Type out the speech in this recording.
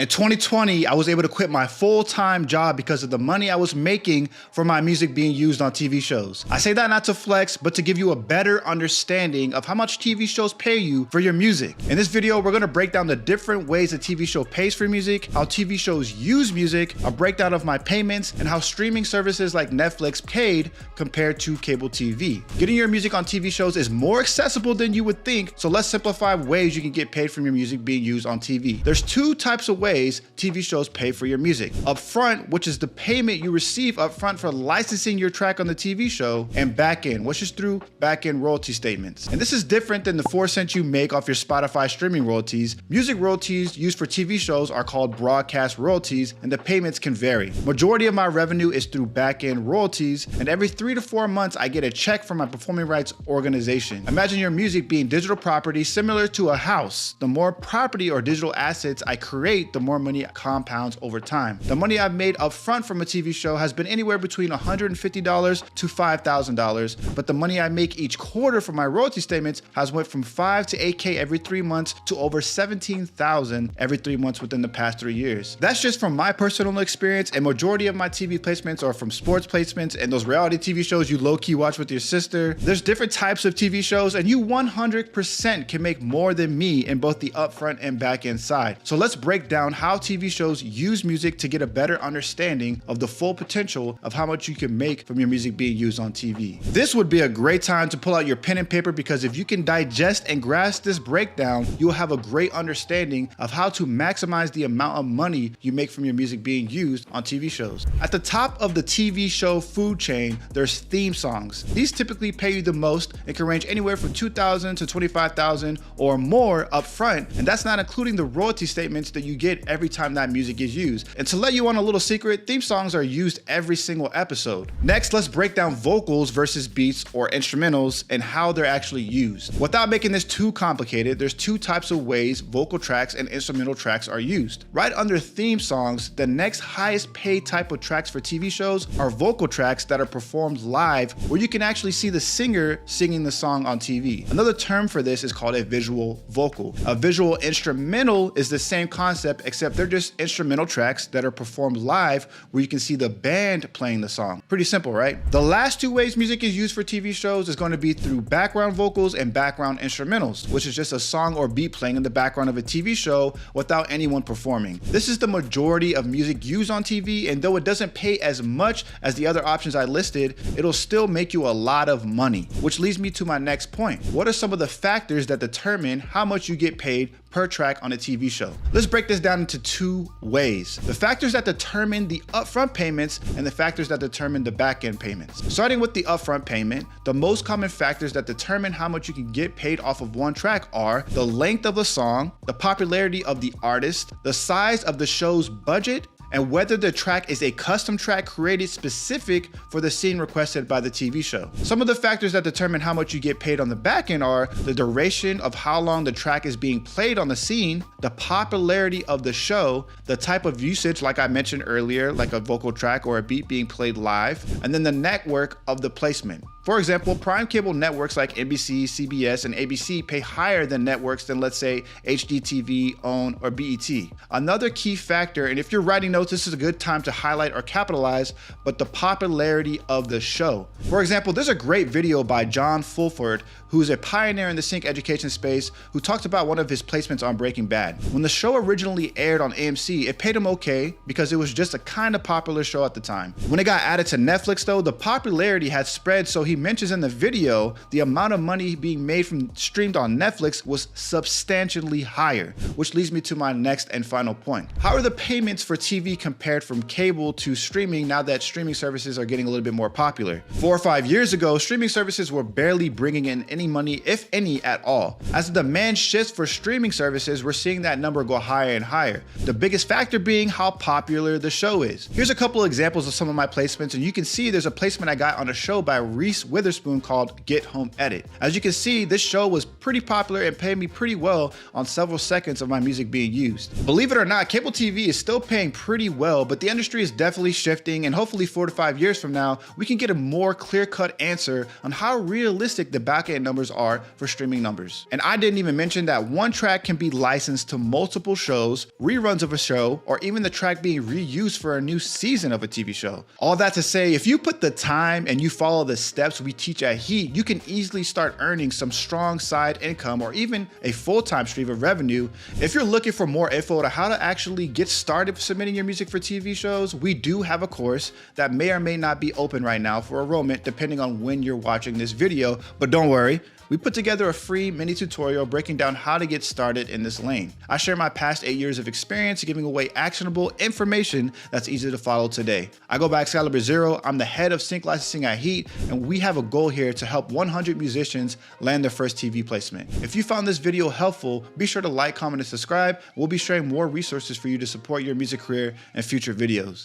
In 2020, I was able to quit my full-time job because of the money I was making for my music being used on TV shows. I say that not to flex, but to give you a better understanding of how much TV shows pay you for your music. In this video, we're gonna break down the different ways a TV show pays for music, how TV shows use music, a breakdown of my payments, and how streaming services like Netflix paid compared to cable TV. Getting your music on TV shows is more accessible than you would think, so let's simplify ways you can get paid from your music being used on TV. There's two types of ways TV shows pay for your music. Upfront, which is the payment you receive upfront for licensing your track on the TV show, and back-end, which is through back-end royalty statements. And this is different than the 4 cents you make off your Spotify streaming royalties. Music royalties used for TV shows are called broadcast royalties, and the payments can vary. Majority of my revenue is through back-end royalties, and every 3 to 4 months I get a check from my performing rights organization. Imagine your music being digital property similar to a house. The more property or digital assets I create, the more money compounds over time. The money I've made upfront from a TV show has been anywhere between $150 to $5,000, but the money I make each quarter from my royalty statements has went from $5 to $8K every 3 months to over $17,000 every 3 months within the past 3 years. That's just from my personal experience, and majority of my TV placements are from sports placements and those reality TV shows you low-key watch with your sister. There's different types of TV shows, and you 100% can make more than me in both the upfront and back-end side. So let's break down how TV shows use music to get a better understanding of the full potential of how much you can make from your music being used on TV. This would be a great time to pull out your pen and paper, because if you can digest and grasp this breakdown, you'll have a great understanding of how to maximize the amount of money you make from your music being used on TV shows. At the top of the TV show food chain, there's theme songs. These typically pay you the most and can range anywhere from $2,000 to $25,000 or more upfront, and that's not including the royalty statements that you get every time that music is used. And to let you on a little secret, theme songs are used every single episode. Next, let's break down vocals versus beats or instrumentals and how they're actually used. Without making this too complicated, there's two types of ways vocal tracks and instrumental tracks are used. Right under theme songs, the next highest paid type of tracks for TV shows are vocal tracks that are performed live, where you can actually see the singer singing the song on TV. Another term for this is called a visual vocal. A visual instrumental is the same concept, except they're just instrumental tracks that are performed live where you can see the band playing the song. Pretty simple, right? The last two ways music is used for TV shows is going to be through background vocals and background instrumentals, which is just a song or beat playing in the background of a TV show without anyone performing. This is the majority of music used on TV, and though it doesn't pay as much as the other options I listed, it'll still make you a lot of money. Which leads me to my next point. What are some of the factors that determine how much you get paid per track on a TV show? Let's break this down into two ways. The factors that determine the upfront payments and the factors that determine the back-end payments. Starting with the upfront payment, the most common factors that determine how much you can get paid off of one track are the length of the song, the popularity of the artist, the size of the show's budget, and whether the track is a custom track created specific for the scene requested by the TV show. Some of the factors that determine how much you get paid on the back end are the duration of how long the track is being played on the scene, the popularity of the show, the type of usage like I mentioned earlier, like a vocal track or a beat being played live, and then the network of the placement. For example, prime cable networks like NBC, CBS, and ABC pay higher than networks than, let's say, HGTV, OWN, or BET. Another key factor, and if you're writing notes, this is a good time to highlight or capitalize, but the popularity of the show. For example, there's a great video by John Fulford, who's a pioneer in the sync education space, who talked about one of his placements on Breaking Bad. When the show originally aired on AMC, it paid him okay because it was just a kind of popular show at the time. When it got added to Netflix though, the popularity had spread, so he mentions in the video the amount of money being made from streamed on Netflix was substantially higher, which leads me to my next and final point. How are the payments for TV compared from cable to streaming now that streaming services are getting a little bit more popular? 4 or 5 years ago, streaming services were barely bringing in any money, if any at all. As the demand shifts for streaming services, we're seeing that number go higher and higher. The biggest factor being how popular the show is. Here's a couple examples of some of my placements, and you can see there's a placement I got on a show by Reese Witherspoon called Get Home Edit. As you can see, this show was pretty popular and paid me pretty well on several seconds of my music being used. Believe it or not, cable TV is still paying pretty pretty well, but the industry is definitely shifting, and hopefully 4 to 5 years from now, we can get a more clear-cut answer on how realistic the back-end numbers are for streaming numbers. And I didn't even mention that one track can be licensed to multiple shows, reruns of a show, or even the track being reused for a new season of a TV show. All that to say, if you put the time and you follow the steps we teach at Heat, you can easily start earning some strong side income or even a full-time stream of revenue. If you're looking for more info to how to actually get started submitting your music for TV shows, we do have a course that may or may not be open right now for enrollment depending on when you're watching this video, but don't worry. We put together a free mini tutorial breaking down how to get started in this lane. I share my past 8 years of experience giving away actionable information that's easy to follow today. I go by Excalibur Zero. I'm the head of sync licensing at Heat, and we have a goal here to help 100 musicians land their first TV placement. If you found this video helpful, be sure to like, comment, and subscribe. We'll be sharing more resources for you to support your music career and future videos.